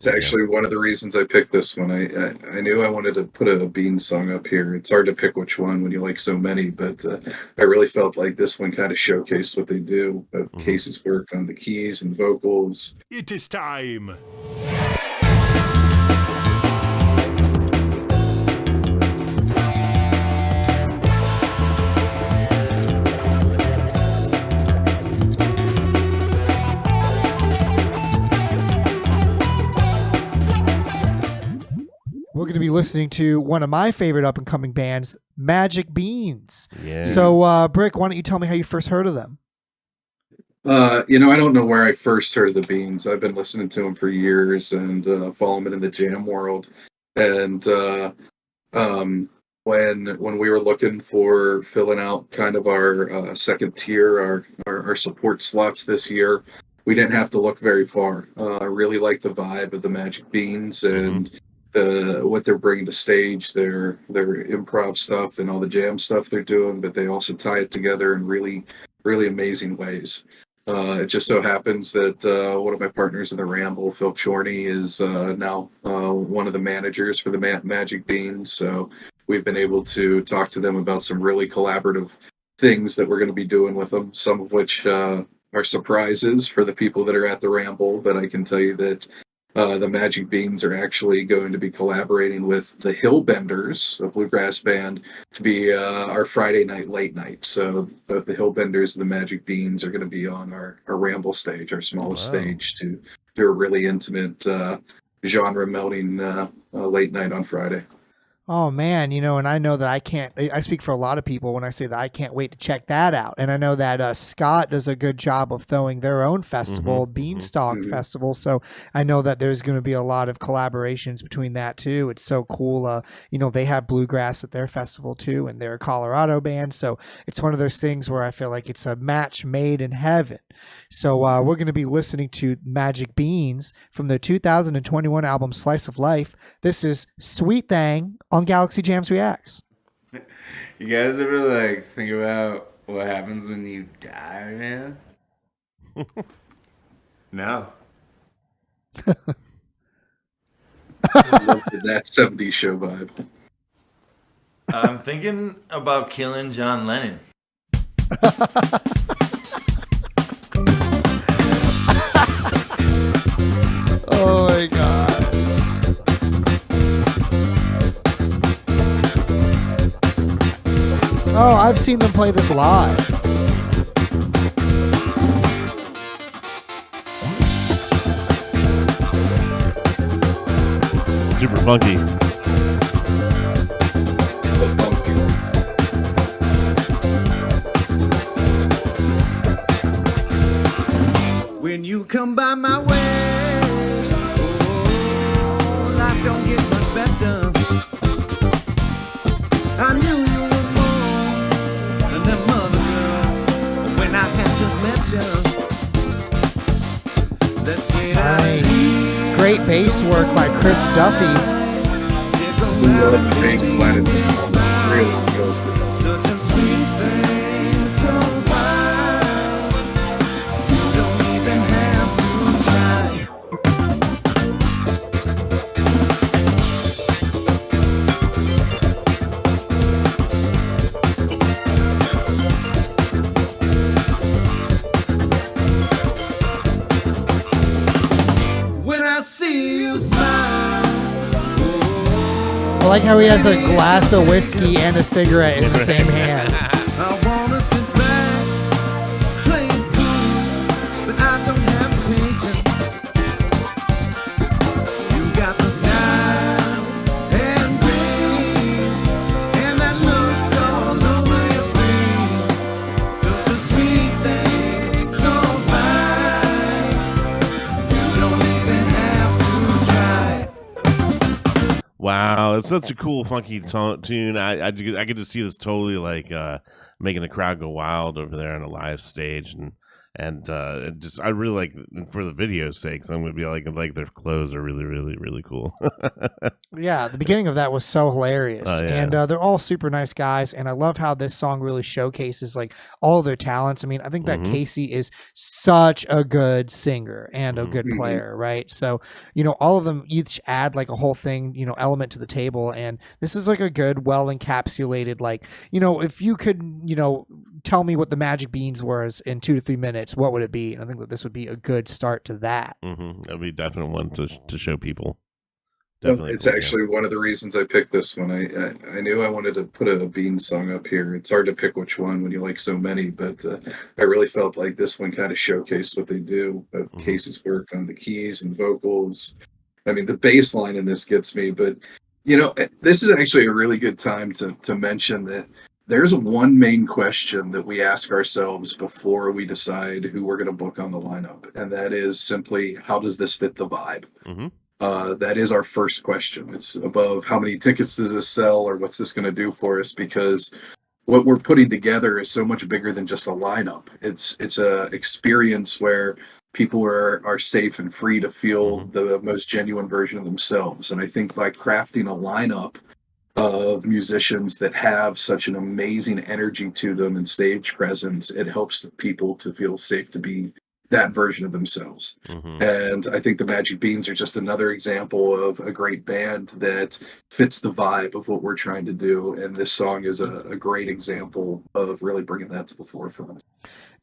It's actually one of the reasons I picked this one. I knew I wanted to put a Beans song up here. It's hard to pick which one when you like so many, but I really felt like this one kind of showcased what they do. Both Casey's work on the keys and vocals. It is time. We're going to be listening to one of my favorite up-and-coming bands, Magic Beans. Yeah. So, Brick, why don't you tell me how you first heard of them? I don't know where I first heard of the Beans. I've been listening to them for years and following them in the jam world. And when we were looking for filling out kind of our second tier, our support slots this year, we didn't have to look very far. I really like the vibe of the Magic Beans and what they're bringing to stage, their improv stuff and all the jam stuff they're doing, but they also tie it together in really, really amazing ways. It just so happens that one of my partners in the Ramble, Phil Chorney, is now one of the managers for the Magic Beans. So we've been able to talk to them about some really collaborative things that we're going to be doing with them, some of which are surprises for the people that are at the Ramble. But I can tell you that the Magic Beans are actually going to be collaborating with the Hillbenders, a bluegrass band, to be our Friday night late night. So both the Hillbenders and the Magic Beans are going to be on our Ramble stage, our smallest stage, to do a really intimate genre melding late night on Friday. Oh, man, and I know that I speak for a lot of people when I say that I can't wait to check that out. And I know that Scott does a good job of throwing their own festival, Beanstalk Festival. So I know that there's going to be a lot of collaborations between that too. It's so cool. They have bluegrass at their festival too, and they're a Colorado band. So it's one of those things where I feel like it's a match made in heaven. So we're going to be listening to Magic Beans from their 2021 album Slice of Life. This is Sweet Thang on Galaxy Jams Reacts. You guys ever think about what happens when you die, man? No. I love that 70s show vibe. I'm thinking about killing John Lennon. Oh my God. Oh, I've seen them play this live. Super funky. When you come by my way, oh, life don't get much better. I knew you were more than them other girls when I had just met you. Let's get nice. Great bass work by Chris Duffy. Really goes good. Such a sweet thing, so fine. You don't even have to try. When I see you smile, I like how he has a glass of whiskey and a cigarette in the same hand. I wanna sit back, play it cool, but I don't have the patience. You got the style and grace, and that look all over your face. Such a sweet thing, so fine. You don't even have to try. Wow, it's such a cool, funky tune. I get to see this totally making the crowd go wild over there on a live stage, and And I really like, for the video's sake, I'm gonna be like their clothes are really, really, really cool. Yeah, the beginning of that was so hilarious, Yeah. and they're all super nice guys, and I love how this song really showcases like all their talents. I mean, I think that Mhm. Casey is such a good singer and a good Mhm. player, right? So, all of them each add like a whole thing, element to the table, and this is like a good, well encapsulated, like, if you could, tell me what the Magic Beans was in 2 to 3 minutes, what would it be? And I think that this would be a good start to that. That'd be a definite one to show people. Well, Definitely. it's cool, yeah. actually one of the reasons I picked this one. I knew I wanted to put a Bean song up here. It's hard to pick which one when you like so many, but I really felt like this one kind of showcased what they do. Both Mhm. Casey's work on the keys and vocals. I mean, the bass line in this gets me, but this is actually a really good time to mention that there's one main question that we ask ourselves before we decide who we're going to book on the lineup, and that is simply, how does this fit the vibe? Mhm. That is our first question. It's above how many tickets does this sell or what's this going to do for us, because what we're putting together is so much bigger than just a lineup. It's a experience where people are safe and free to feel Mhm. the most genuine version of themselves. And I think by crafting a lineup of musicians that have such an amazing energy to them and stage presence, it helps people to feel safe to be that version of themselves. Mhm. And I think the Magic Beans are just another example of a great band that fits the vibe of what we're trying to do. And this song is a great example of really bringing that to the forefront.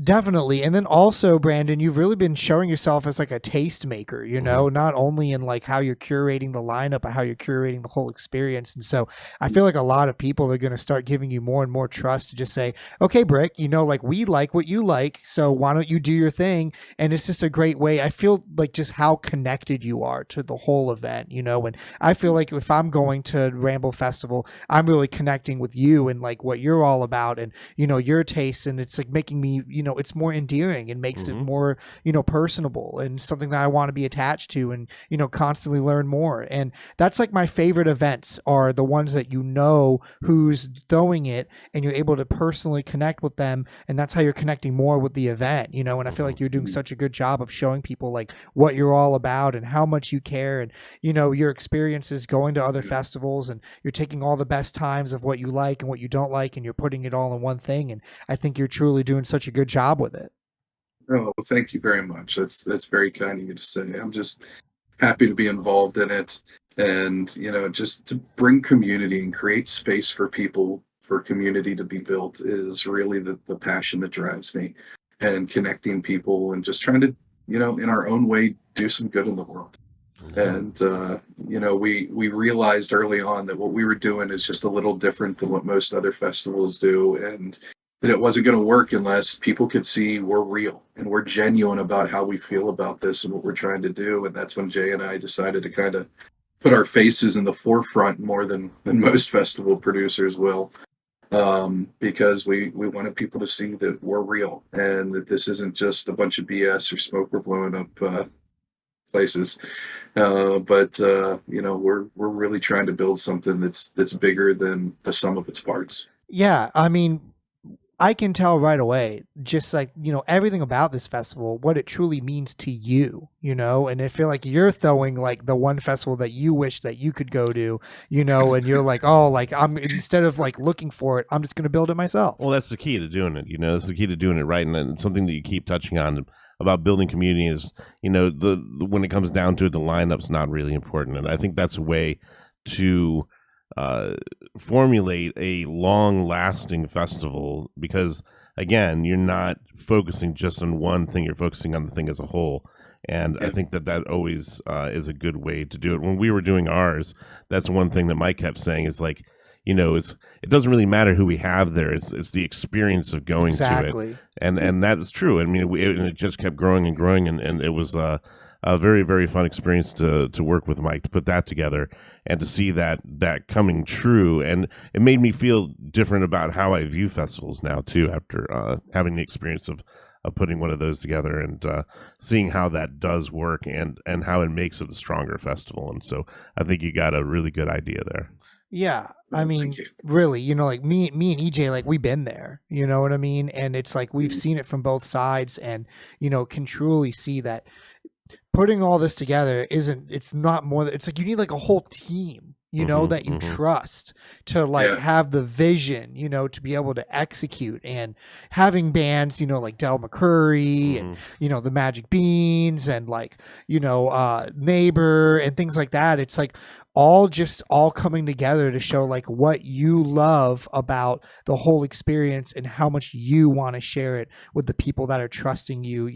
Definitely. And then also, Brandon, you've really been showing yourself as like a tastemaker, not only in like how you're curating the lineup, but how you're curating the whole experience. And so I feel like a lot of people are going to start giving you more and more trust to just say, okay, Brick, like we like what you like. So why don't you do your thing? And it's just a great way. I feel like just how connected you are to the whole event, and I feel like if I'm going to Ramble Festival, I'm really connecting with you and like what you're all about and, your tastes. And it's like making me, it's more endearing and makes it Mhm. more, personable and something that I want to be attached to and, constantly learn more. And that's like my favorite events are the ones that who's throwing it and you're able to personally connect with them. And that's how you're connecting more with the event, and I feel like you're doing such a good job of showing people like what you're all about and how much you care and, your experiences going to other festivals and you're taking all the best times of what you like and what you don't like and you're putting it all in one thing. And I think you're truly doing such a good job with it. Oh, well, thank you very much. That's very kind of you to say. I'm just happy to be involved in it, and just to bring community and create space for people, for community to be built, is really the passion that drives me, and connecting people and just trying to, in our own way, do some good in the world. And we realized early on that what we were doing is just a little different than what most other festivals do, and that it wasn't going to work unless people could see we're real and we're genuine about how we feel about this and what we're trying to do. And that's when Jay and I decided to kind of put our faces in the forefront more than most festival producers will, because we wanted people to see that we're real and that this isn't just a bunch of BS or smoke we're blowing up places. But we're really trying to build something that's bigger than the sum of its parts. Yeah. I mean, I can tell right away, just like, everything about this festival, what it truly means to you, and I feel like you're throwing like the one festival that you wish that you could go to, and you're like, oh, like instead of like looking for it, I'm just going to build it myself. Well, that's the key to doing it. That's the key to doing it right, and then something that you keep touching on about building community is, the when it comes down to it, the lineup's not really important, and I think that's a way to formulate a long-lasting festival, because again, you're not focusing just on one thing, you're focusing on the thing as a whole. And I think that always is a good way to do it. When we were doing ours, that's one thing that Mike kept saying is like, it doesn't really matter who we have there. It's the experience of going to it. And that is true. I mean, it just kept growing and growing, and it was a very, very fun experience to work with Mike, to put that together and to see that coming true. And it made me feel different about how I view festivals now too, after having the experience of putting one of those together and seeing how that does work and how it makes it a stronger festival. And so I think you got a really good idea there. Yeah. I Oh, mean, thank you. really, like me and EJ, like we've been there, you know what I mean? And it's like we've seen it from both sides and, can truly see that putting all this together it's not more it's like you need like a whole team, that you trust to like Yeah. have the vision, to be able to execute, and having bands, like Del McCurry and, the Magic Beans and like, Neighbor and things like that. It's like all coming together to show like what you love about the whole experience and how much you want to share it with the people that are trusting you,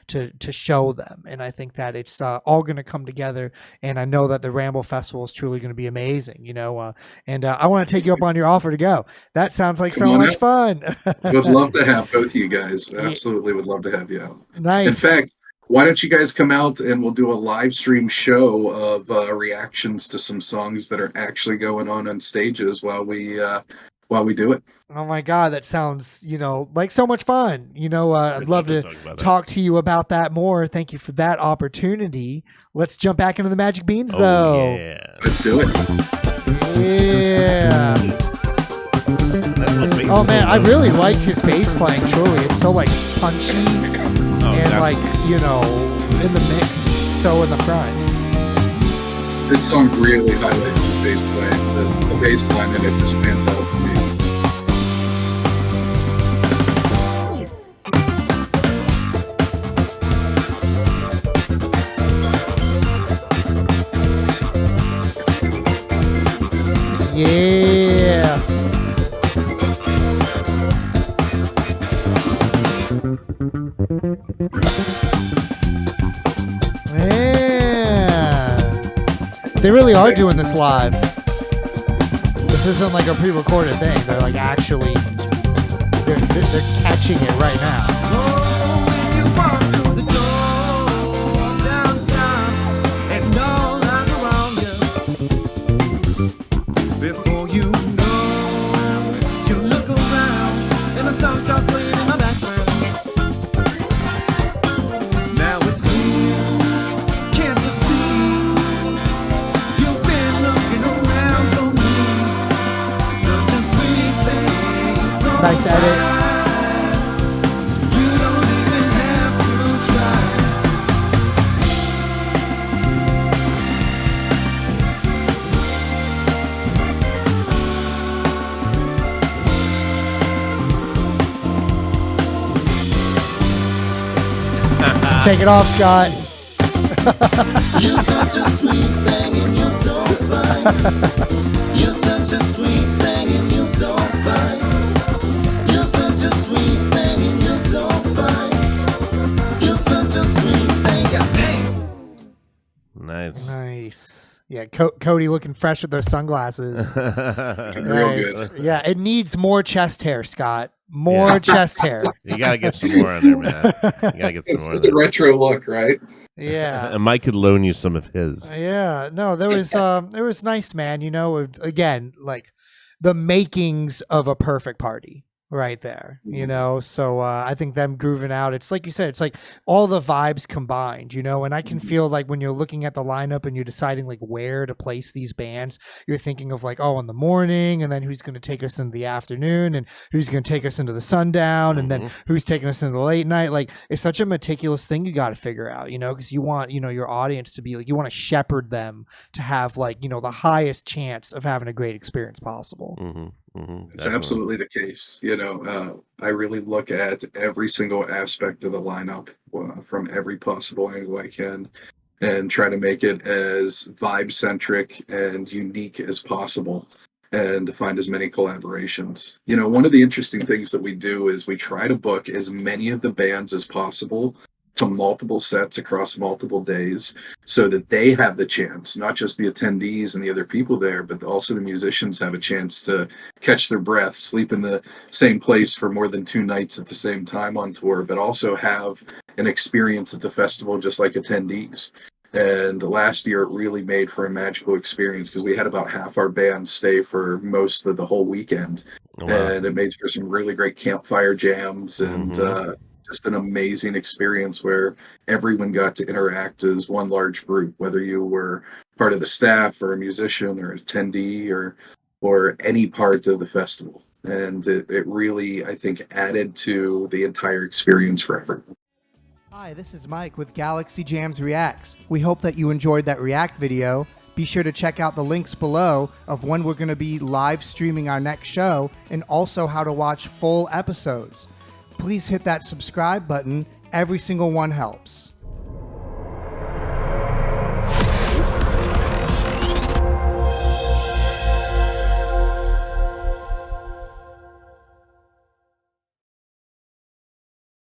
to show them. And I think that it's all going to come together. And I know that the Ramble Festival is truly going to be amazing, and I want to take you up on your offer to go. That sounds like Come so on much out. fun. Would love to have both of you guys. Yeah. Absolutely would love to have you out. Nice. In fact, why don't you guys come out and we'll do a live stream show of reactions to some songs that are actually going on stages while we do it. Oh my God, that sounds, like so much fun. I'd love to talk to you about that more. Thank you for that opportunity. Let's jump back into the Magic Beans, though. Yeah. Let's do it. Yeah. Oh man, I really like his bass playing. Truly, it's so like punchy and like in the mix, so in the front. This song really highlights his bass playing. The bass line in it just stands out for me. Yeah. Man. They really are doing this live. This isn't like a pre-recorded thing. They're like actually they're catching it right now. Before you know, you look around and the song starts playing in the background. Now it's clear, can't you see? You've been looking around for me. Such a sweet thing, so Nice edit. you don't even have to try. Take it off, Scott. You're such a sweet thing and you're so fine. You're such a sweet thing and you're so fine. You're such a sweet thing and you're so fine. You're such a sweet thing. God dang. Nice. Nice. Yeah, Cody looking fresh with those sunglasses. Real Nice. good. Yeah, it needs more chest hair, Scott. More chest hair. You gotta get some more on there, man. You gotta get some more on It's a there. retro look, right? Yeah. And Mike could loan you some of his. Yeah. No, there was nice, man. Again, like the makings of a perfect party right there, So I think them grooving out, it's like you said, it's like all the vibes combined, and I can feel like when you're looking at the lineup and you're deciding like where to place these bands, you're thinking of like, oh, in the morning, and then who's going to take us into the afternoon, and who's going to take us into the sundown, and then who's taking us into the late night. Like it's such a meticulous thing you got to figure out, because you want, your audience to be like, you want to shepherd them to have like, the highest chance of having a great experience possible. It's absolutely the case. I really look at every single aspect of the lineup from every possible angle I can and try to make it as vibe-centric and unique as possible and to find as many collaborations. One of the interesting things that we do is we try to book as many of the bands as possible to multiple sets across multiple days so that they have the chance, not just the attendees and the other people there, but also the musicians have a chance to catch their breath, sleep in the same place for more than 2 nights at the same time on tour, but also have an experience at the festival just like attendees. And last year it really made for a magical experience because we had about half our band stay for most of the whole weekend. Wow. And it made for some really great campfire jams and just an amazing experience where everyone got to interact as one large group, whether you were part of the staff or a musician or attendee or or any part of the festival. And it really, I think, added to the entire experience for everyone. Hi, this is Mike with Galaxy Jams Reacts. We hope that you enjoyed that React video. Be sure to check out the links below of when we're going to be live streaming our next show and also how to watch full episodes. Please hit that subscribe button. Every single one helps.